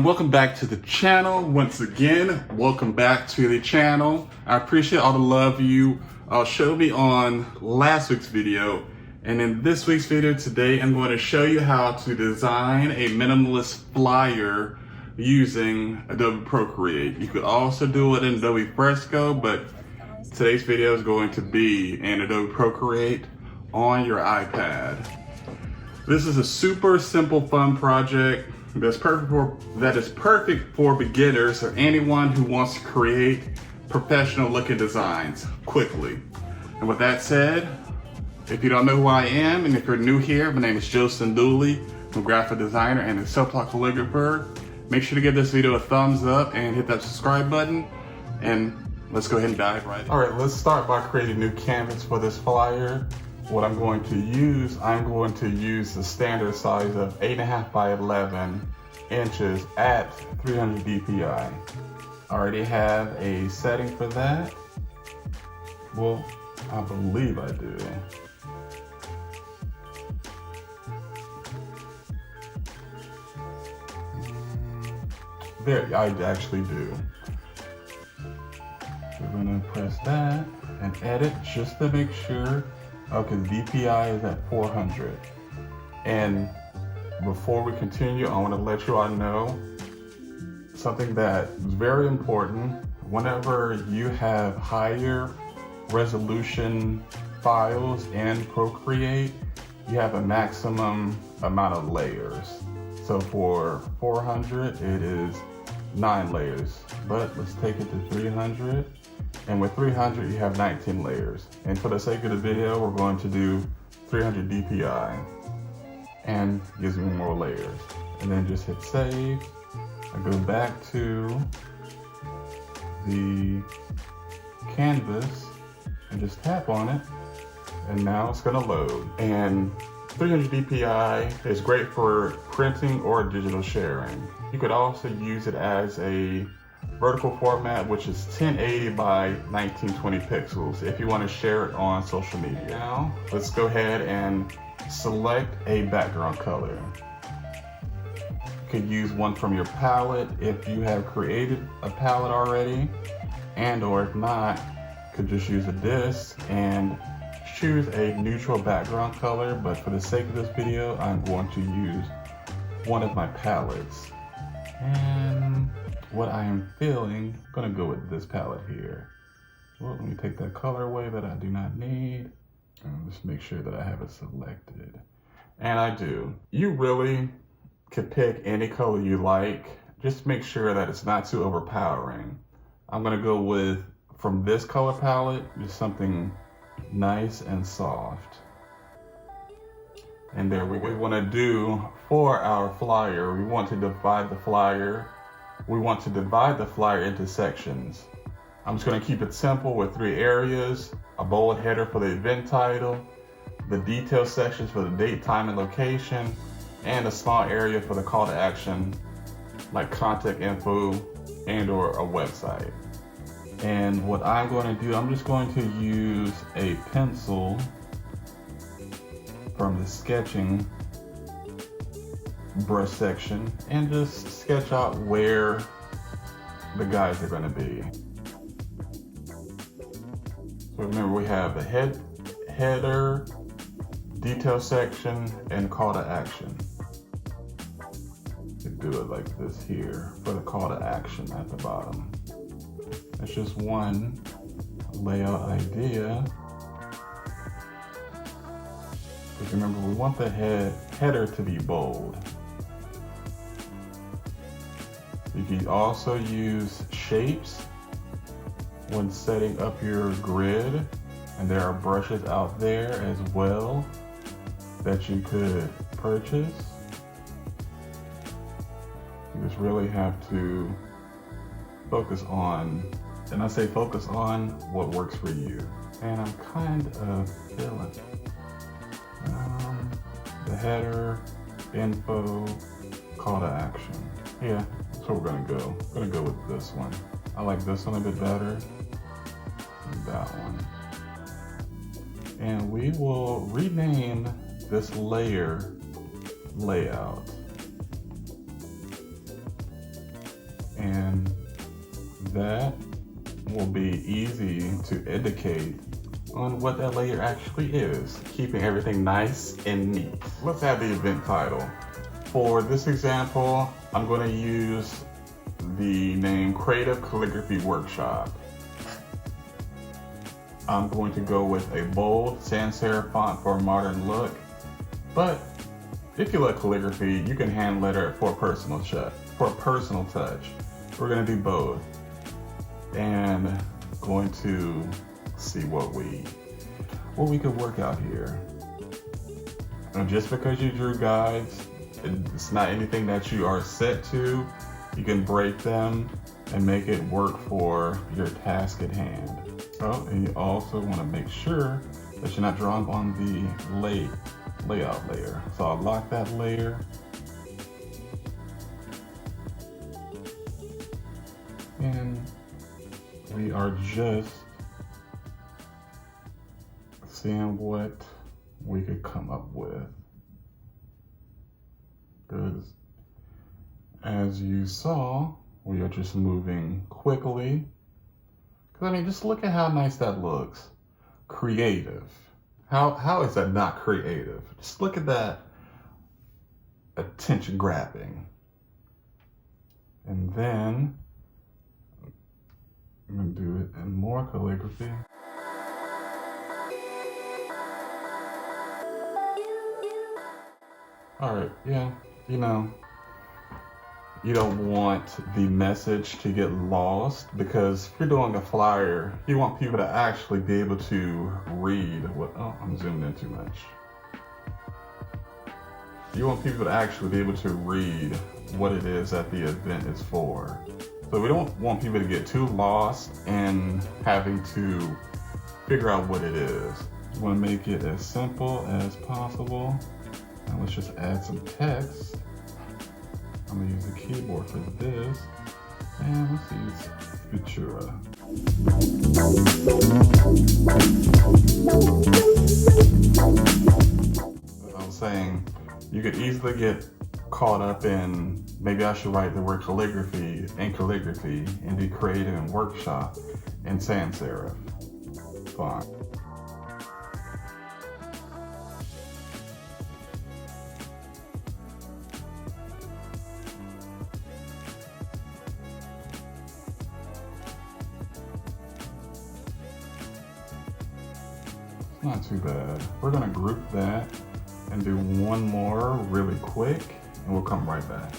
and welcome back to the channel. Once again, welcome back to the channel. I appreciate all the love you showed me on last week's video. And in this week's video today, I'm going to show you how to design a minimalist flyer using Adobe Procreate. You could also do it in Adobe Fresco, but today's video is going to be in Adobe Procreate on your iPad. This is a super simple, fun project that is perfect for beginners or anyone who wants to create professional looking designs quickly. And with that said, if you don't know who I am, and if you're new here, my name is Dooley. I'm a graphic designer and a self-taught calligrapher. Make sure to give this video a thumbs up and hit that subscribe button. And let's go ahead and dive right in. All right, let's start by creating a new canvas for this flyer. What I'm going to use the standard size of 8.5 by 11 inches at 300 dpi. I already have a setting for that. Well, I believe I do. There, I actually do. We're gonna press that and edit just to make sure. Okay, the DPI is at 400. And before we continue, I want to let you all know something that is very important. Whenever you have higher resolution files in Procreate, you have a maximum amount of layers. So for 400, it is 9 layers, but let's take it to 300. And with 300, you have 19 layers. And for the sake of the video, we're going to do 300 DPI. And gives me more layers. And then just hit save. I go back to the canvas and just tap on it. And now it's gonna load. And 300 DPI is great for printing or digital sharing. You could also use it as a vertical format, which is 1080 by 1920 pixels if you want to share it on social media. Now, let's go ahead and select a background color. You could use one from your palette if you have created a palette already, and or if not, could just use a disc and choose a neutral background color, but for the sake of this video, I'm going to use one of my palettes. And what I am feeling, I'm gonna go with this palette here. Well, let me take that color away that I do not need. And just make sure that I have it selected. And I do. You really could pick any color you like. Just make sure that it's not too overpowering. I'm gonna go with, from this color palette, just something nice and soft. And there we go. What we wanna do for our flyer, we want to divide the flyer into sections. I'm just gonna keep it simple with 3 areas, a bold header for the event title, the detail sections for the date, time, and location, and a small area for the call to action, like contact info and or a website. And what I'm going to do, I'm just going to use a pencil from the sketching brush section and just sketch out where the guys are going to be. So remember, we have the header, detail section, and call to action. You do it like this here for the call to action at the bottom. That's just one layout idea. Because remember, we want the header to be bold. You can also use shapes when setting up your grid, and there are brushes out there as well that you could purchase. You just really have to focus on, and I say focus on what works for you. And I'm kind of feeling the header, info, call to action. Yeah, that's where we're gonna go. I'm gonna go with this one. I like this one a bit better than that one. And we will rename this layer layout. that will be easy to indicate on what that layer actually is, keeping everything nice and neat. Let's add the event title. For this example, I'm going to use the name Creative Calligraphy Workshop. I'm going to go with a bold sans serif font for a modern look, but if you like calligraphy, you can hand letter it for a personal touch. We're going to do both, and going to see what we could work out here. And just because you drew guides, it's not anything that you are set to. You can break them and make it work for your task at hand. Oh, and you also want to make sure that you're not drawing on the layout layer. So I'll lock that layer. And we are just seeing what we could come up with. Because as you saw, we are just moving quickly. Because I mean, just look at how nice that looks. Creative. How is that not creative? Just look at that attention grabbing. And then I'm gonna do it in more calligraphy. All right, yeah, you know, you don't want the message to get lost, because if you're doing a flyer, you want people to actually be able to read what, oh, I'm zoomed in too much. You want people to actually be able to read what it is that the event is for. So we don't want people to get too lost in having to figure out what it is. We want to make it as simple as possible. And let's just add some text. I'm gonna use the keyboard for this. And let's use Futura. I was saying, you could easily get caught up in, maybe I should write the word calligraphy and be creative and workshop in sans serif font. Not too bad. We're gonna group that and do one more really quick, and we'll come right back.